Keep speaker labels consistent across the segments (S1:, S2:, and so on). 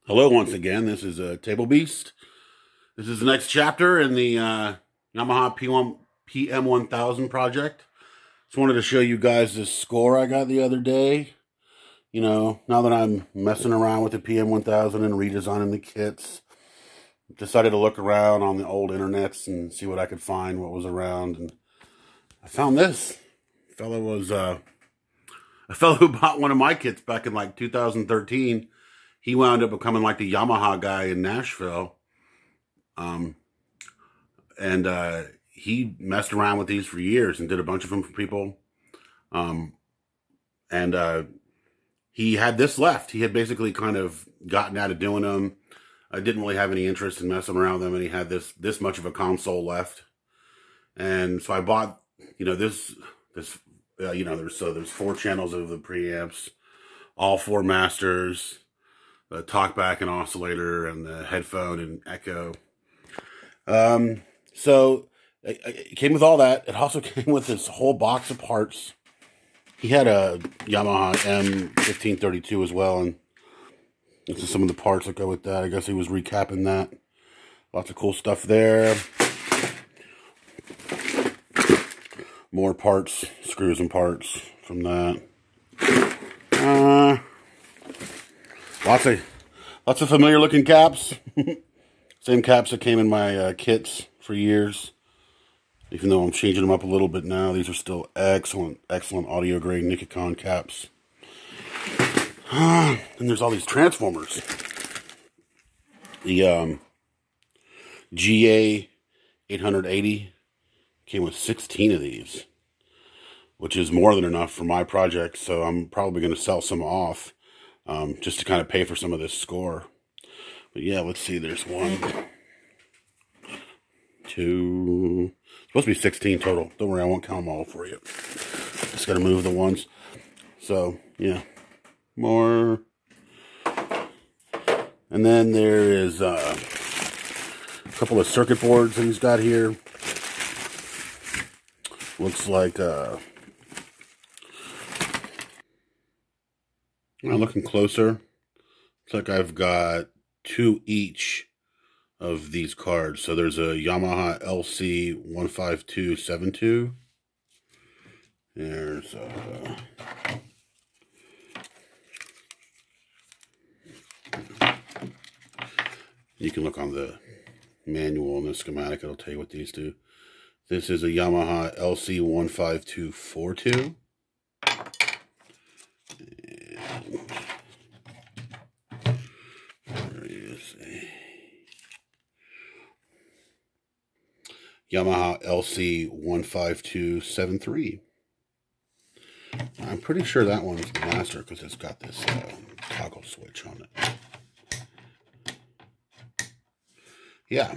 S1: Hello once again, this is Tablebeast. This is the next chapter in the Yamaha PM-1000 project. Just wanted to show you guys this score I got the other day. You know, now that I'm messing around with the PM-1000 and redesigning the kits, decided to look around on the old internets and see what I could find, what was around, and I found this. A fellow who bought one of my kits back in like 2013. He wound up becoming like the Yamaha guy in Nashville. He messed around with these for years and did a bunch of them for people. He had this left. He had basically kind of gotten out of doing them. I didn't really have any interest in messing around with them, and he had this much of a console left. And so I bought, there's 4 channels of the preamps, all 4 masters, the talkback and oscillator, and the headphone and echo. So it came with all that. It also came with this whole box of parts. He had a Yamaha M-1532 as well, and this is some of the parts that go with that. I guess he was recapping that. Lots of cool stuff there. More parts, screws and parts from that. Lots of familiar looking caps. Same caps that came in my kits for years. Even though I'm changing them up a little bit now, these are still excellent audio grade Nikon caps. And there's all these transformers. The GA 880 came with 16 of these, which is more than enough for my project, so I'm probably going to sell some off just to kind of pay for some of this score. But yeah, let's see, there's 1, 2, supposed to be 16 total. Don't worry, I won't count them all for you. Just got to move the ones. So, yeah, more. And then there is a couple of circuit boards that he's got here. Looks like, I'm looking closer. Looks like I've got 2 each of these cards. So there's a Yamaha LC15272. There's you can look on the manual and the schematic. It'll tell you what these do. This is a Yamaha LC15242. There is a Yamaha LC15273. I'm pretty sure that one's the master because it's got this toggle switch on it. Yeah.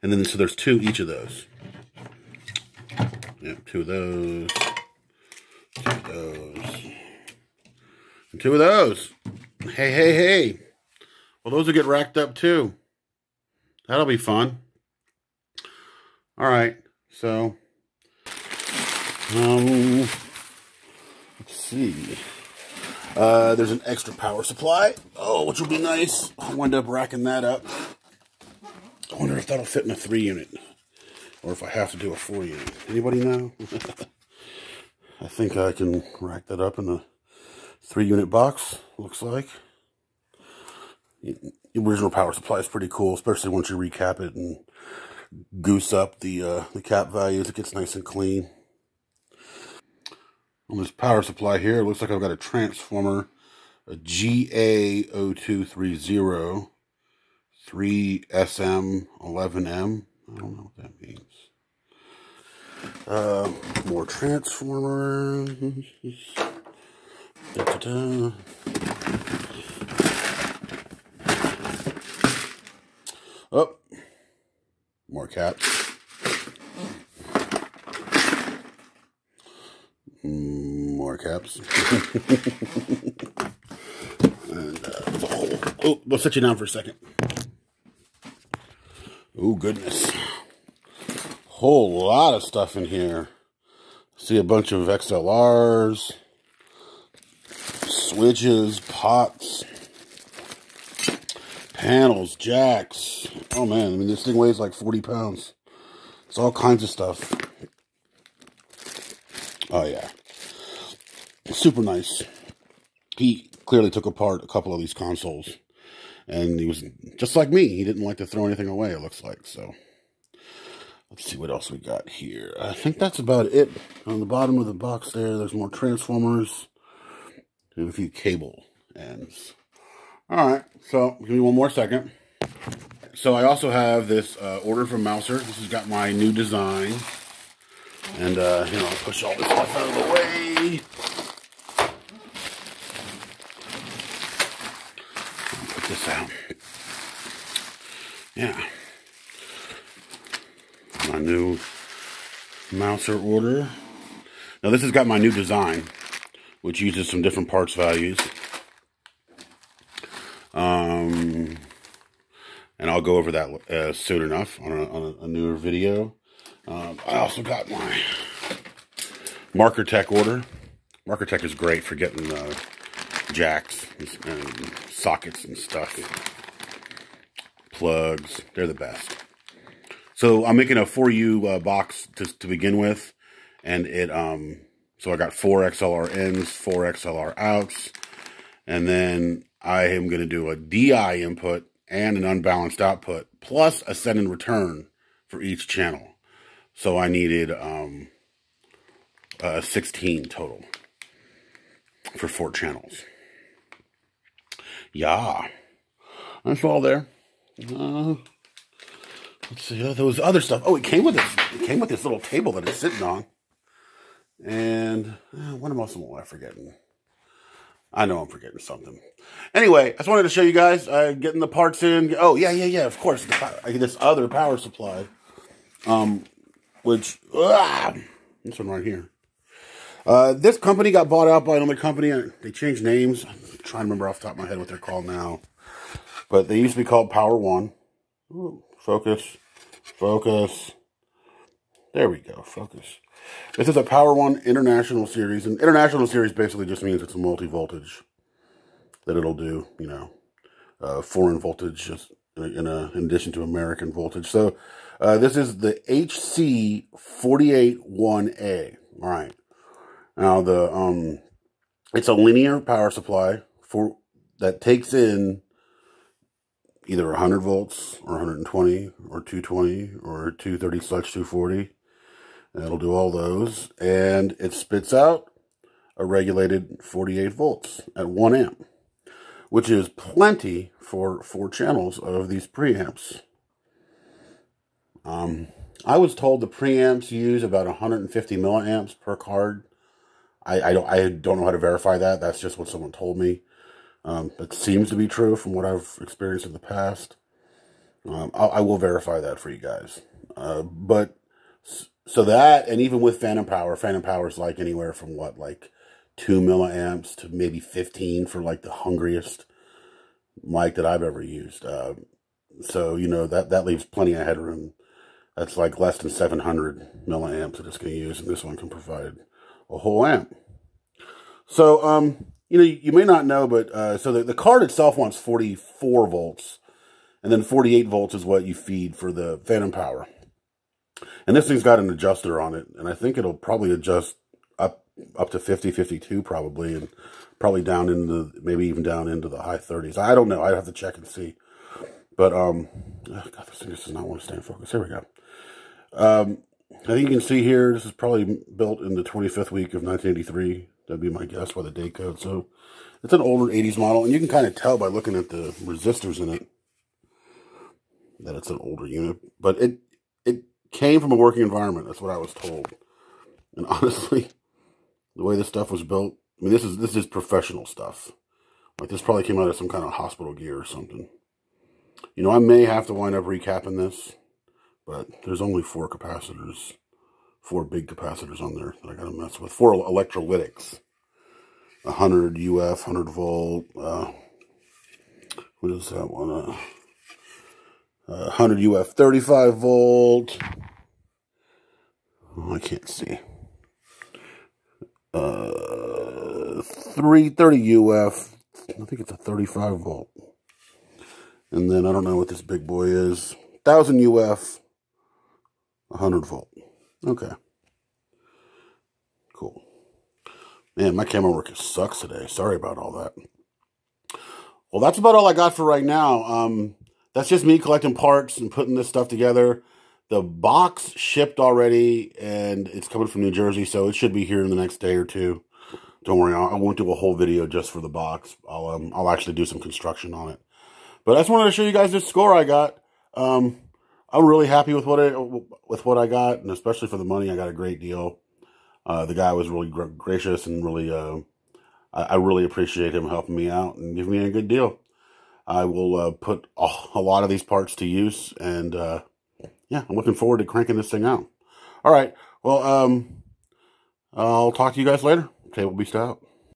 S1: And then, so there's 2 each of those. Yep, 2 of those. 2 of those. And 2 of those. Hey. Well, those will get racked up too. That'll be fun. All right. So, let's see. There's an extra power supply. Oh, which will be nice. I'll wind up racking that up. I wonder if that'll fit in a 3-unit, or if I have to do a 4-unit. Anybody know? I think I can rack that up in a 3-unit box, looks like. The original power supply is pretty cool, especially once you recap it and goose up the cap values. It gets nice and clean. On this power supply here, it looks like I've got a transformer, a GA0230. 3SM11M. I don't know what that means. More transformers. Oh, more caps. More caps. And there's a hole. Oh, we'll set you down for a second. Oh, goodness. Whole lot of stuff in here. See a bunch of XLRs, switches, pots, Panels, jacks. Oh man, I mean, this thing weighs like 40 pounds. It's all kinds of stuff. Oh yeah. Super nice. He clearly took apart a couple of these consoles. And he was just like me. He didn't like to throw anything away, it looks like. So, let's see what else we got here. I think that's about it. On the bottom of the box there's more transformers. And a few cable ends. Alright, so give me one more second. So I also have this order from Mouser. This has got my new design. And, I'll push all this stuff out of the way. Put this out. Yeah. My new Mouser order. Now this has got my new design, which uses some different parts values. And I'll go over that soon enough on a newer video. I also got my Marker Tech order. Marker Tech is great for getting jacks and sockets and stuff. Plugs, they're the best. So I'm making a 4U box to begin with. And so I got 4 XLR ins, 4 XLR outs. And then I am going to do a DI input and an unbalanced output, plus a send and return for each channel. So I needed 16 total for 4 channels. Yeah, that's all there. Let's see, there was other stuff. Oh, it came with this. It came with this little table that it's sitting on. And what else am I forgetting? I know I'm forgetting something. Anyway, I just wanted to show you guys getting the parts in. Oh, yeah, of course. I get this other power supply. This one right here. This company got bought out by another company. They changed names. I'm trying to remember off the top of my head what they're called now. But they used to be called Power One. Ooh, focus. There we go, focus. This is a Power One International Series. And International Series basically just means it's a multi-voltage that it'll do, foreign voltage just in addition to American voltage. So this is the HC481A. All right. Now it's a linear power supply that takes in either 100 volts or 120 or 220 or 230/240. It'll do all those, and it spits out a regulated 48 volts at 1 amp, which is plenty for 4 channels of these preamps. I was told the preamps use about 150 milliamps per card. I don't know how to verify that. That's just what someone told me. It seems to be true from what I've experienced in the past. I will verify that for you guys. So that, and even with phantom power is like anywhere from 2 milliamps to maybe 15 for like the hungriest mic that I've ever used. So, that leaves plenty of headroom. That's like less than 700 milliamps that it's going to use, and this one can provide a whole amp. So, you may not know, but so the card itself wants 44 volts, and then 48 volts is what you feed for the phantom power. And this thing's got an adjuster on it, and I think it'll probably adjust up to 50, 52 probably, and probably maybe even down into the high 30s. I don't know. I'd have to check and see. But, God, this thing just does not want to stay in focus. Here we go. I think you can see here, this is probably built in the 25th week of 1983. That'd be my guess by the date code. So it's an older 80s model, and you can kind of tell by looking at the resistors in it that it's an older unit. But it came from a working environment. That's what I was told. And honestly, the way this stuff was built, I mean, this is professional stuff. Like, this probably came out of some kind of hospital gear or something. I may have to wind up recapping this, but there's only 4 capacitors, 4 big capacitors on there that I gotta mess with. 4 electrolytics. 100 UF, 100 volt, what is that one? 100 UF, 35 volt. Oh, I can't see. 330 UF. I think it's a 35 volt. And then I don't know what this big boy is. 1000 UF, 100 volt. Okay. Cool. Man, my camera work sucks today. Sorry about all that. Well, that's about all I got for right now. That's just me collecting parts and putting this stuff together. The box shipped already, and it's coming from New Jersey, so it should be here in the next day or two. Don't worry, I won't do a whole video just for the box. I'll actually do some construction on it. But I just wanted to show you guys this score I got. I'm really happy with what I got, and especially for the money, I got a great deal. The guy was really gracious and really, I really appreciate him helping me out and giving me a good deal. I will put a lot of these parts to use, and yeah, I'm looking forward to cranking this thing out. All right, well, I'll talk to you guys later. Tablebeast out.